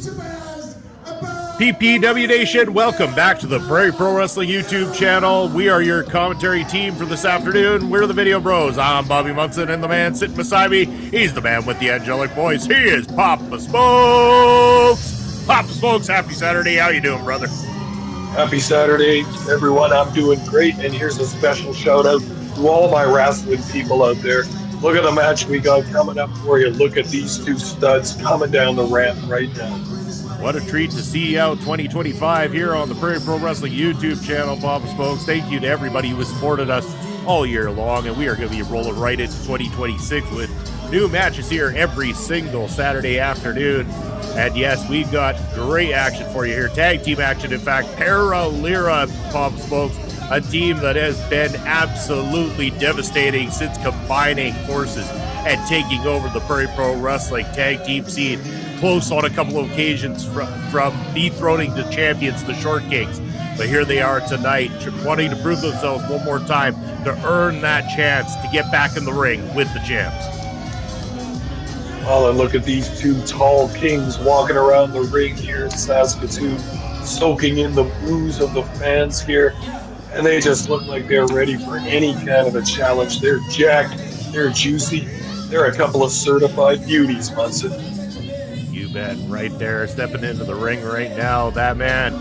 Shabaz Berat PPW Nation, welcome back to the Prairie Pro Wrestling YouTube channel. We are your commentary team for this afternoon. We're the Video Bros. I'm Bobby Munson, and the man sitting beside me, he's the man with the angelic voice. He is Papa Smokes. Papa Smokes, happy Saturday. How you doing, brother? Happy Saturday, everyone. I'm doing great, and here's a special shout out to all my wrestling people out there. Look at the match we got coming up for you. Look at these two studs coming down the ramp right now. What a treat to see you out 2025 here on the Prairie Pro Wrestling YouTube channel, Papa Smokes. Thank you to everybody who has supported us all year long, and we are going to be rolling right into 2026 with new matches here every single Saturday afternoon. And yes, we've got great action for you here. Tag team action, in fact. Para Lira, Papa Smokes, a team that has been absolutely devastating since combining forces and taking over the Prairie Pro Wrestling tag team scene. Close on a couple of occasions from dethroning the champions, the Short Kings. But here they are tonight, wanting to prove themselves one more time to earn that chance to get back in the ring with the champs. Well, and look at these two tall kings walking around the ring here in Saskatoon, soaking in the booze of the fans here. And they just look like they're ready for any kind of a challenge. They're jacked, they're juicy, they're a couple of certified beauties, Munson. You bet. Right there, stepping into the ring right now, that man,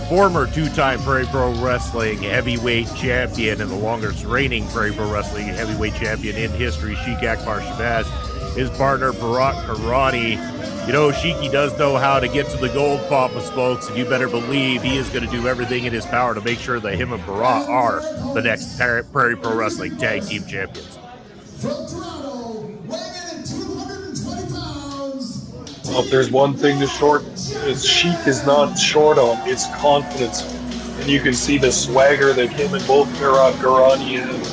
former two-time Prairie Pro Wrestling heavyweight champion and the longest reigning Prairie Pro Wrestling heavyweight champion in history, Sheik Shabaz. His partner, Berat Gorani. You know, Sheiky does know how to get to the gold, Papa Smokes, and you better believe he is going to do everything in his power to make sure that him and Berat are the next Prairie Pro Wrestling tag team champions. from Toronto, weighing in at 220 pounds. Well, if there's one thing the Sheik is not short on, it's confidence. And you can see the swagger that him and both Berat Gorani have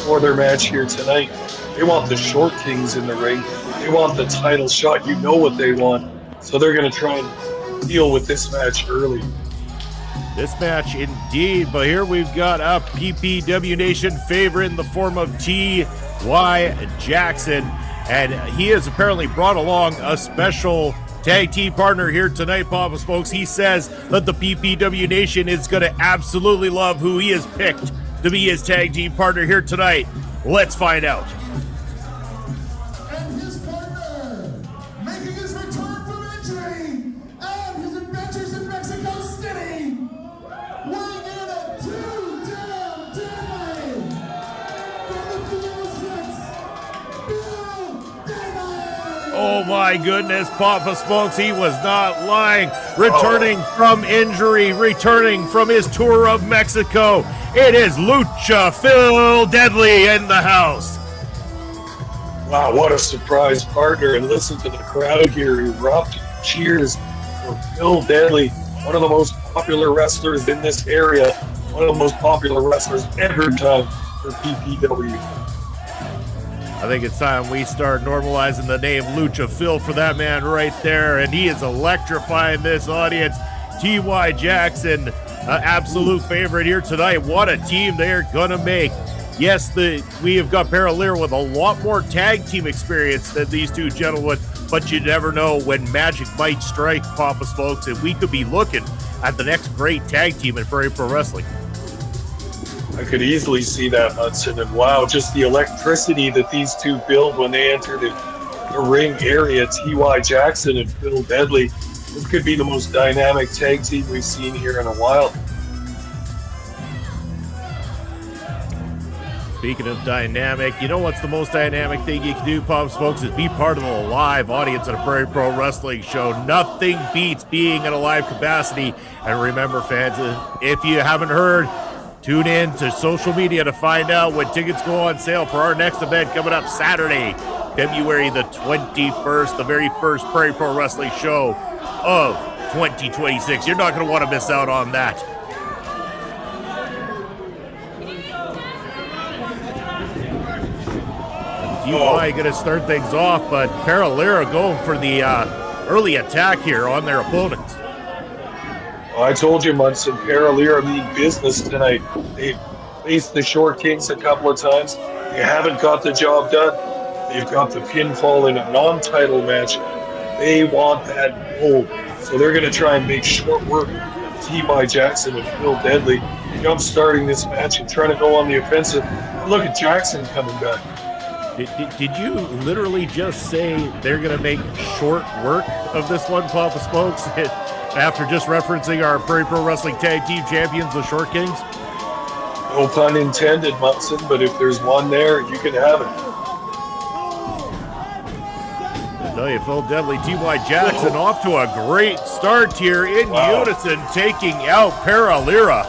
for their match here tonight. They want the Short Kings in the ring. They want the title shot. You know what they want. So they're going to try and deal with this match early. This match indeed, but here we've got a PPW Nation favorite in the form of T.Y. Jackson. And he has apparently brought along a special tag team partner here tonight, Papa Smokes. He says that the PPW Nation is going to absolutely love who he has picked to be his tag team partner here tonight. Let's find out. And his partner, making his return from injury and his adventures in Mexico City, weighing in at 2 damn deadly. From the Fil Deadly. Oh my goodness, Papa Smokes, he was not lying. Returning from injury, returning from his tour of Mexico, it is Lucha Fil Deadly in the house. Wow, what a surprise partner. And listen to the crowd here erupt. Cheers for Fil Deadly, one of the most popular wrestlers in this area, one of the most popular wrestlers every time for PPW. I think it's time we start normalizing the name Lucha Phil for that man right there, and he is electrifying this audience. T.Y. Jackson, an absolute favorite here tonight. What a team they're gonna make. Yes, we have got Para Lira with a lot more tag team experience than these two gentlemen, but you never know when magic might strike, Papa Smokes, and we could be looking at the next great tag team in Prairie Pro Wrestling. I could easily see that, Hudson. And wow, just the electricity that these two build when they enter the ring area. T.Y. Jackson and Fil Deadly. This could be the most dynamic tag team we've seen here in a while. Speaking of dynamic, you know what's the most dynamic thing you can do, Pop Smokes, is be part of the live audience at a Prairie Pro Wrestling show. Nothing beats being in a live capacity. And remember, fans, if you haven't heard, tune in to social media to find out when tickets go on sale for our next event coming up Saturday, February the 21st, the very first Prairie Pro Wrestling show of 2026. You're not going to want to miss out on that. T.Y. going to start things off, but Para Lira going for the early attack here on their opponents. I told you, Munson, Para Lira mean business tonight. They faced the Short Kings a couple of times. They haven't got the job done. They've got the pinfall in a non-title match. They want that gold. So they're going to try and make short work of T.Y. Jackson and Fil Deadly, jump-starting this match and trying to go on the offensive. And look at Jackson coming back. Did you literally just say they're going to make short work of this one, Papa Smokes, after just referencing our Prairie Pro Wrestling Tag Team Champions, the Short Kings? No pun intended, Munson, but if there's one there, you can have it. I tell you, Fil Deadly, T.Y. Jackson off to a great start here in unison, taking out Para Lira.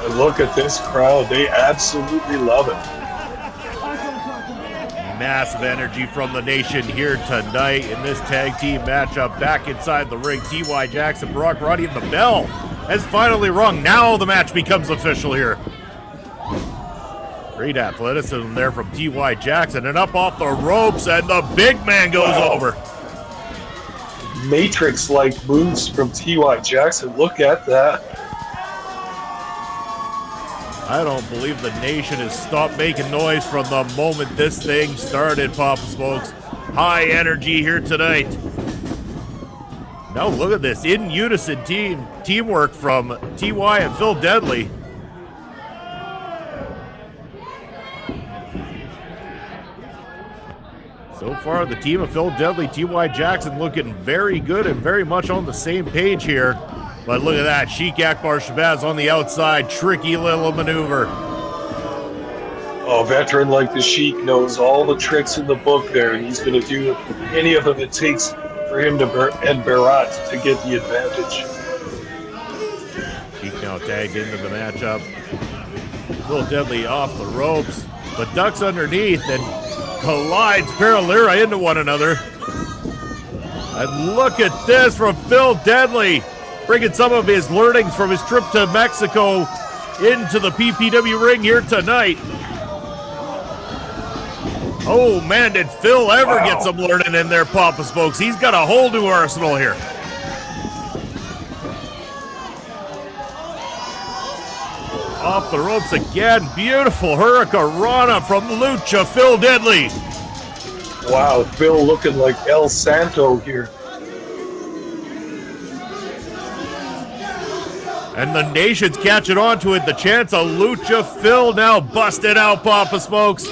And look at this crowd. They absolutely love it. Massive energy from the nation here tonight in this tag team matchup. Back inside the ring, T.Y. Jackson, Berat Gorani, and the bell has finally rung. Now the match becomes official here. Great athleticism there from T.Y. Jackson, and up off the ropes, and the big man goes over. Matrix-like moves from T.Y. Jackson. Look at that. I don't believe the nation has stopped making noise from the moment this thing started, Papa Smokes. High energy here tonight. Now look at this, in unison teamwork from T.Y. and Fil Deadly. So far, the team of Fil Deadly, T.Y. Jackson looking very good and very much on the same page here. But look at that, Sheik Shabaz on the outside, tricky little maneuver. A veteran like the Sheik knows all the tricks in the book there, and he's going to do any of them it takes for him and Berat to get the advantage. Sheik now tagged into the matchup. Fil Deadly off the ropes, but ducks underneath and collides Para Lira into one another. And look at this from Fil Deadly, bringing some of his learnings from his trip to Mexico into the PPW ring here tonight. Oh man, did Phil ever get some learning in there, Papa Smokes. He's got a whole new arsenal here. Off the ropes again, beautiful Hurricanrana from Lucha Fil Deadly. Wow, Phil looking like El Santo here. And the nation's catching on to it. The chance of Lucha Phil now busted out, Papa Smokes.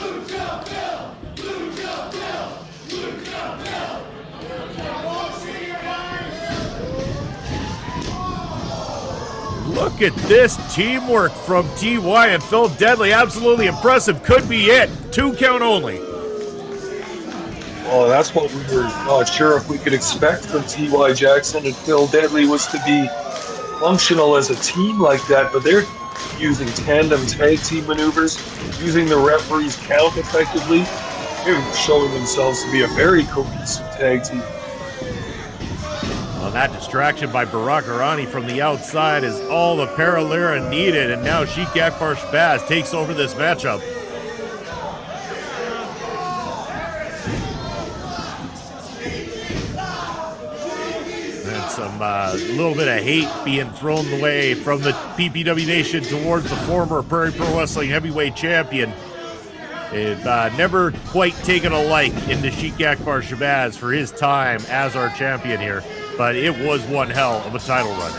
Look at this teamwork from T.Y. and Fil Deadly. Absolutely impressive. Could be it. 2 count only. Well, that's what we were not sure if we could expect from T.Y. Jackson and Fil Deadly, was to be functional as a team like that, but they're using tandem tag team maneuvers, using the referee's count effectively. They're showing themselves to be a very cohesive tag team. Well, that distraction by Berat Gorani from the outside is all the Para Lira needed, and now Sheik Shabaz takes over this matchup. Some little bit of hate being thrown away from the PPW Nation towards the former Prairie Pro Wrestling heavyweight champion. It never quite taken a like into Sheik Shabaz for his time as our champion here, but it was one hell of a title run.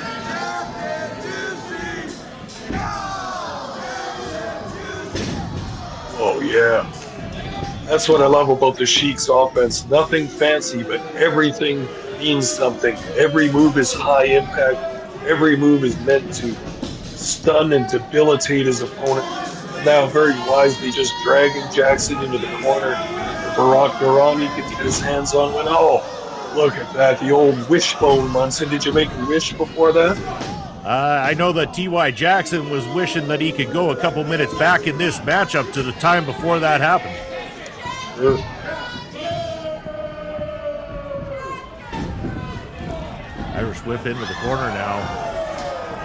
Oh yeah, that's what I love about the Sheik's offense. Nothing fancy, but everything means something. Every move is high impact. Every move is meant to stun and debilitate his opponent. Now very wisely just dragging Jackson into the corner. Berat Gorani can get his hands on one. Oh, look at that, the old wishbone, Munson. Did you make a wish before that? I know that T.Y. Jackson was wishing that he could go a couple minutes back in this matchup to the time before that happened. Sure. Irish whip into the corner now.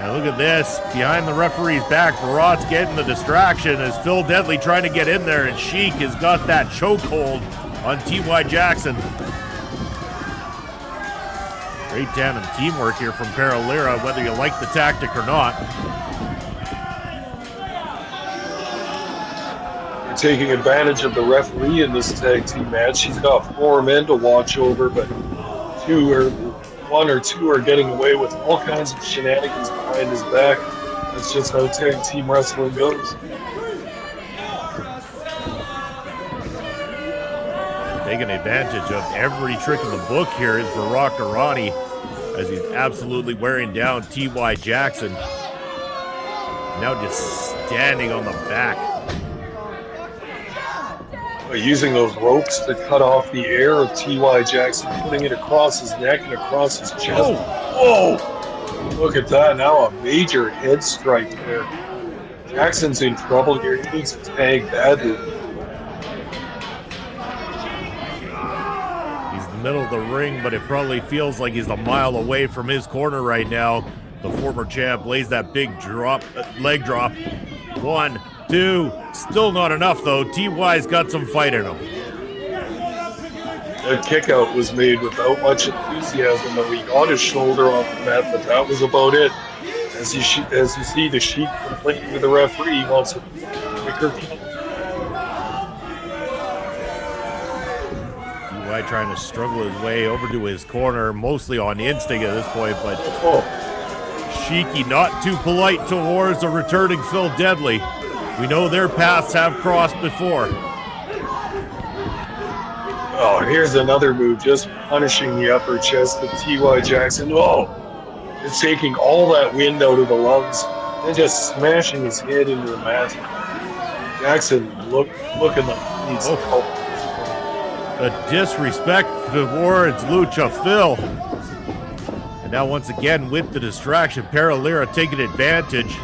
And look at this. Behind the referee's back, Berat's getting the distraction as Fil Deadly trying to get in there, and Sheik has got that chokehold on T.Y. Jackson. Great tandem teamwork here from Para Lira, whether you like the tactic or not. They're taking advantage of the referee in this tag team match. He's got 4 men to watch over, but 1 or 2 are getting away with all kinds of shenanigans behind his back. That's just how tag team wrestling goes. Taking advantage of every trick in the book here is Berat Gorani, as he's absolutely wearing down T.Y. Jackson. Now just standing on the back. Using those ropes to cut off the air of T.Y. Jackson, putting it across his neck and across his chest. Oh. Whoa! Look at that, now a major head strike there. Jackson's in trouble here, he needs to tag badly. He's in the middle of the ring, but it probably feels like he's a mile away from his corner right now. The former champ lays that big leg drop. 1, 2, still not enough though. T.Y.'s got some fight in him. That kick out was made without much enthusiasm, though he got his shoulder off the mat, but that was about it. As you see the Sheik complaining to the referee, he wants a quicker count. T.Y. trying to struggle his way over to his corner, mostly on instinct at this point, but Sheiky not too polite towards the returning Fil Deadly. We know their paths have crossed before. Oh, here's another move, just punishing the upper chest of T.Y. Jackson. Oh, it's taking all that wind out of the lungs and just smashing his head into the mat. Jackson looking like he needs help. A disrespect towards Lucha Phil. And now once again with the distraction, Para Lira taking advantage.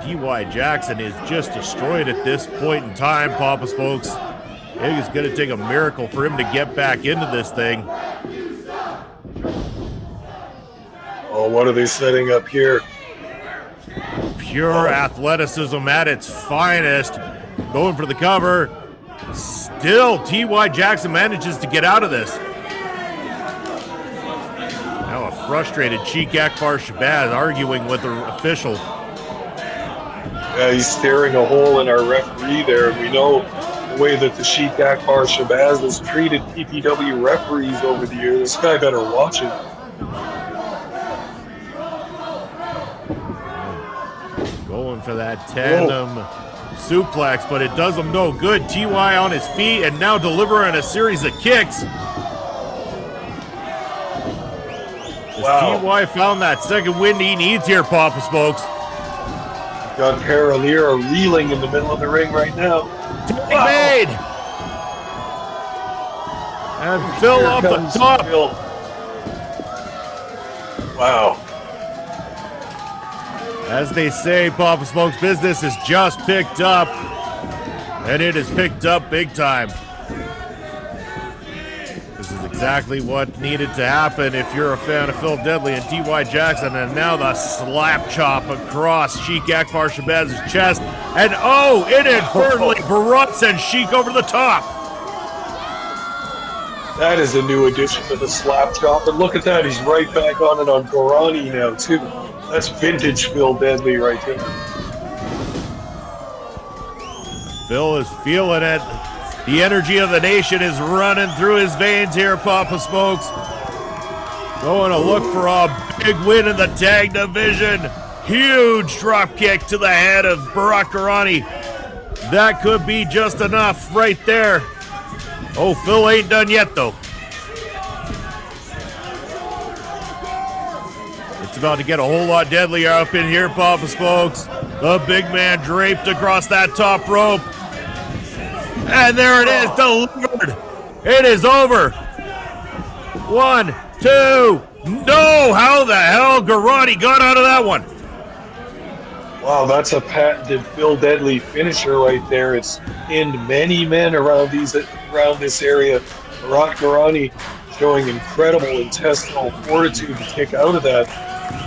T.Y. Jackson is just destroyed at this point in time, Papa Smokes. I think it's going to take a miracle for him to get back into this thing. Oh, what are they setting up here? Pure athleticism at its finest. Going for the cover. Still, T.Y. Jackson manages to get out of this. Now a frustrated Sheik Shabaz arguing with the official. Yeah, he's staring a hole in our referee there. We know the way that the Sheik Shabaz has treated PPW referees over the years. This guy better watch it. Going for that tandem suplex, but it does him no good. T.Y. on his feet and now delivering a series of kicks. Wow. T.Y. found that second wind he needs here, Papa Smokes. Got Para Lira reeling in the middle of the ring right now. Wow. Made. And Phil off the top. Phil. Wow. As they say, Papa Smokes, business is just picked up. And it is picked up big time. This is exactly what needed to happen if you're a fan of Fil Deadly and T.Y. Jackson. And now the slap chop across Sheik Shabaz's chest. And oh, inadvertently, Berat sends Sheik over the top. That is a new addition to the slap chop. And look at that, he's right back on it on Gorani now, too. That's vintage Fil Deadly right there. Phil is feeling it. The energy of the nation is running through his veins here, Papa Smokes. Going to look for a big win in the tag division. Huge drop kick to the head of Berat Gorani. That could be just enough right there. Oh, Phil ain't done yet, though. It's about to get a whole lot deadlier up in here, Papa Smokes. The big man draped across that top rope. And there it is, delivered. It is over. 1, 2. No, how the hell Gorani got out of that one? Wow, that's a patented Fil Deadly finisher right there. It's pinned many men around this area. Berat Gorani showing incredible intestinal fortitude to kick out of that.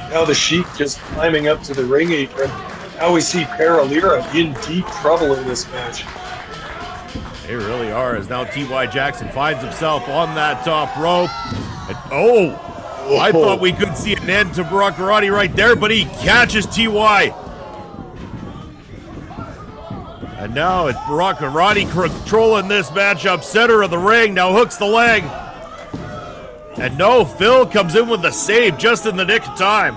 Now the Sheik just climbing up to the ring apron. Now we see Para Lira in deep trouble in this match. They really are, as now T.Y. Jackson finds himself on that top rope. And, oh, I thought we could see an end to Berat Gorani right there, but he catches T.Y. And now it's Berat Gorani controlling this matchup. Center of the ring, now hooks the leg. And no, Phil comes in with the save just in the nick of time.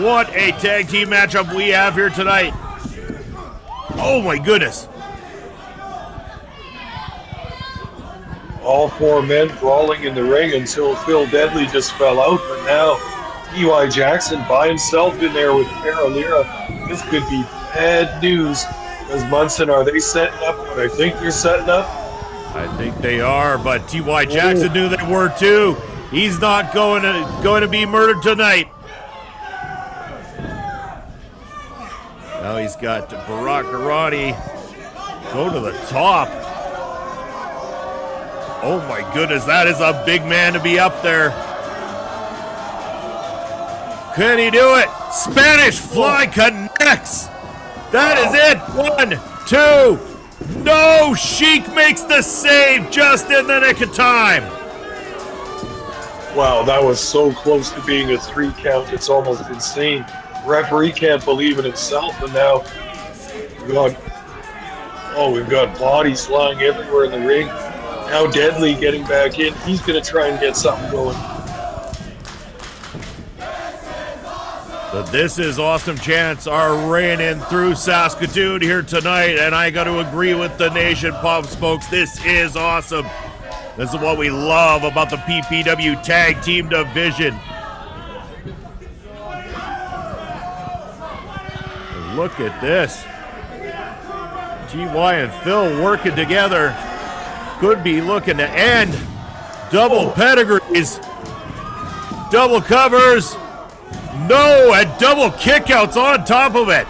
What a tag team matchup we have here tonight. Oh my goodness. All four men brawling in the ring until Fil Deadly just fell out, but now T.Y. Jackson by himself in there with Para Lira. This could be bad news. Because Munson, are they setting up what I think they're setting up? I think they are, but T.Y. Jackson knew they were too. He's not going to be murdered tonight. Now he's got Berat Gorani go to the top. Oh my goodness, that is a big man to be up there. Can he do it? Spanish Fly connects. That is it. 1, 2. No, Sheik makes the save just in the nick of time. Wow, that was so close to being a 3 count. It's almost insane. Referee can't believe in himself, and now we've got bodies lying everywhere in the ring. Now Deadly getting back in. He's going to try and get something going. But this is Awesome Chants are reigning through Saskatoon here tonight, and I got to agree with the nation, Pop Spokes. This is awesome. This is what we love about the PPW Tag Team Division. Look at this. T.Y. and Phil working together. Could be looking to end. Double pedigrees. Double covers. No, and double kickouts on top of it.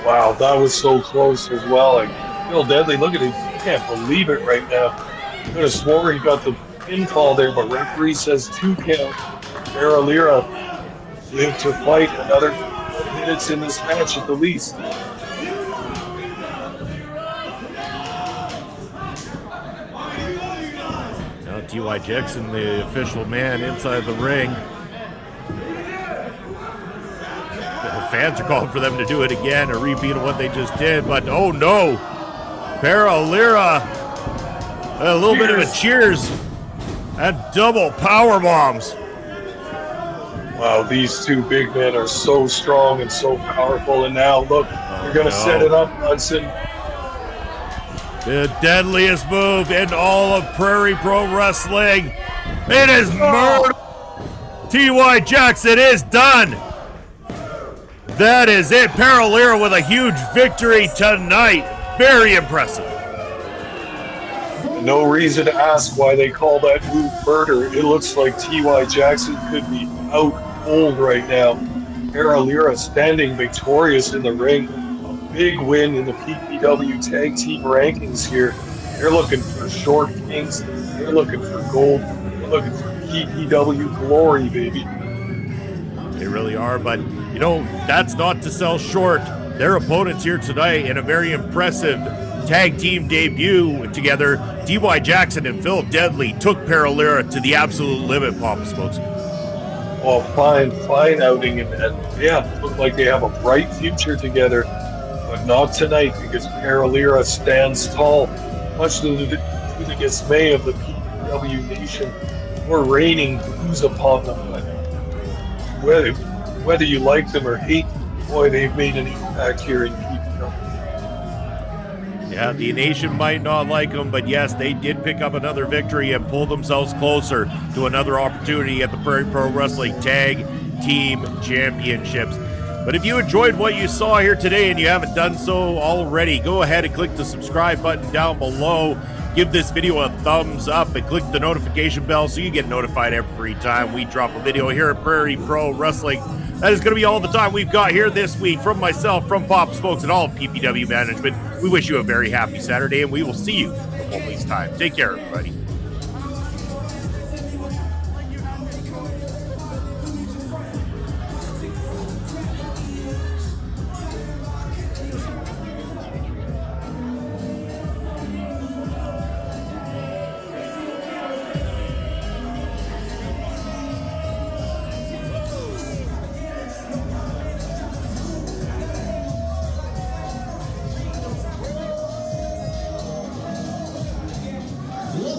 Wow, that was so close as well. Like, Fil Deadly, look at it. You can't believe it right now. I could have swore he got the pinfall there, but referee says 2 count. Para Lira live to fight another 4 minutes in this match at the least. Now T.Y. Jackson, the official man inside the ring. The fans are calling for them to do it again, a repeat of what they just did, but oh no! Para Lira, a little bit of a cheers, and double power bombs. Wow, these 2 big men are so strong and so powerful, and now look, they're going to set it up, Hudson. The deadliest move in all of Prairie Pro Wrestling. It is murder. T.Y. Jackson is done. That is it. Para Lira with a huge victory tonight. Very impressive. No reason to ask why they call that move murder. It looks like T.Y. Jackson could be out cold right now. Para Lira standing victorious in the ring. A big win in the PPW Tag Team rankings here. They're looking for short kings. They're looking for gold. They're looking for PPW glory, baby. They really are, but you know, that's not to sell short. Their opponents here tonight in a very impressive tag team debut together. T.Y. Jackson and Fil Deadly took Para Lira to the absolute limit, Papa Smokes. Oh, fine outing, and yeah, look like they have a bright future together, but not tonight because Para Lira stands tall, much to the dismay of the PPW nation. We're raining blues upon them, but whether you like them or hate them, boy, they've made an impact here in PPW. Yeah, the nation might not like them, but yes, they did pick up another victory and pull themselves closer to another opportunity at the Prairie Pro Wrestling Tag Team Championships. But if you enjoyed what you saw here today and you haven't done so already, go ahead and click the subscribe button down below. Give this video a thumbs up and click the notification bell so you get notified every time we drop a video here at Prairie Pro Wrestling. That is going to be all the time we've got here this week. From myself, from Pop Spokes, and all of PPW management, we wish you a very happy Saturday, and we will see you in 1 week's time. Take care, everybody. Let's